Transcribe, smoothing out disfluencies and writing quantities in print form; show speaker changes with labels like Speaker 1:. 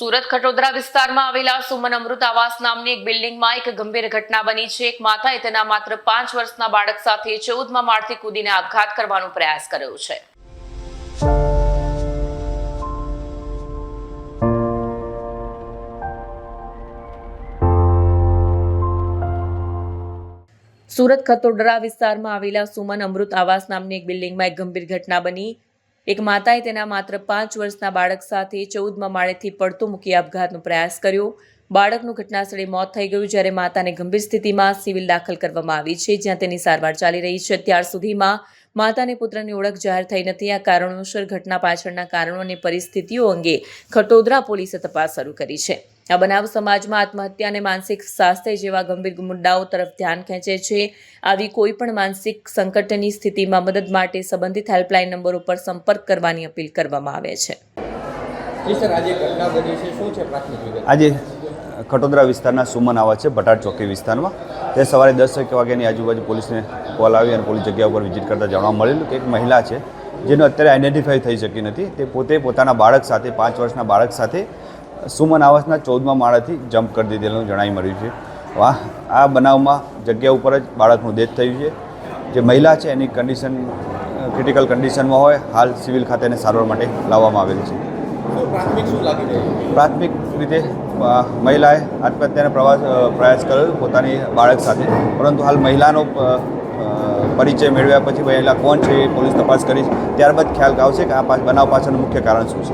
Speaker 1: સુરત ખટોદરા વિસ્તારમાં આવેલા સુમન અમૃત આવાસ નામની એક બિલ્ડિંગમાં એક ગંભીર ઘટના બની છે। એક માતાએ તેના માત્ર 5 વર્ષના બાળક સાથે 14મા માળથી કૂદીને આપઘાત કરવાનો પ્રયાસ કર્યો છે। સુરત ખટોદરા વિસ્તારમાં આવેલા સુમન અમૃત આવાસ નામની એક બિલ્ડિંગમાં એક ગંભીર ઘટના બની। એક માતાએ તેના માત્ર 5 વર્ષના બાળક સાથે 14મા માળેથી પડતો મૂકી આપઘાતનો પ્રયાસ કર્યો। બાળકનું ઘટનાસ્થળે મોત થઈ ગયું, જ્યારે માતાને ગંભીર સ્થિતિમાં સિવિલ દાખલ કરવામાં આવી છે, જ્યાં તેની સારવાર ચાલી રહી છે। અત્યાર સુધીમાં માતા અને પુત્રની ઓળખ જાહેર થઈ નથી। આ કારણોસર ઘટના પાછળના કારણો અને પરિસ્થિતિઓ અંગે ખટોદરા પોલીસે તપાસ શરૂ કરી છે। આ બનાવ સમાજમાં આત્મહત્યા અને માનસિક સ્વાસ્થ્ય જેવા ગંભીર મુદ્દાઓ તરફ ધ્યાન ખેંચે છે। આવી કોઈ પણ માનસિક સંકટની સ્થિતિમાં મદદ માટે સંબંધિત હેલ્પલાઇન નંબરો પર સંપર્ક કરવાની અપીલ કરવામાં આવે છે।
Speaker 2: આજે ખટોદરા વિસ્તારના સુમન આવાસ છે, ભટાર ચોકી વિસ્તારમાં। તે સવારે 10 વાગ્યાની આજુબાજુ પોલીસને કોલ આવી અને પોલીસ જગ્યા ઉપર વિઝિટ કરતાં જાણવા મળેલું કે એક મહિલા છે જેનો અત્યારે આઈડેન્ટિફાઈ થઈ શકી નથી। તે પોતે પોતાના બાળક સાથે 5 વર્ષના બાળક સાથે સુમન આવાસના 14મા માળેથી જમ્પ કરી દીધેલું જણાવી મળ્યું છે। આ બનાવમાં જગ્યા ઉપર જ બાળકનું ડેથ થયું છે। જે મહિલા છે એની કન્ડિશન ક્રિટિકલ કન્ડિશનમાં હોય, હાલ સિવિલ ખાતેને સારવાર માટે લાવવામાં આવેલી છે। પ્રાથમિક રીતે મહિલાએ આત્મહત્યાનો પ્રયાસ કર્યો પોતાની બાળક સાથે, પરંતુ હાલ મહિલાનો પરિચય મેળવ્યા પછી મહિલા કોણ છે એ પોલીસ તપાસ કરી, ત્યારબાદ ખ્યાલ આવશે કે આ બનાવ પાછળનું મુખ્ય કારણ શું છે।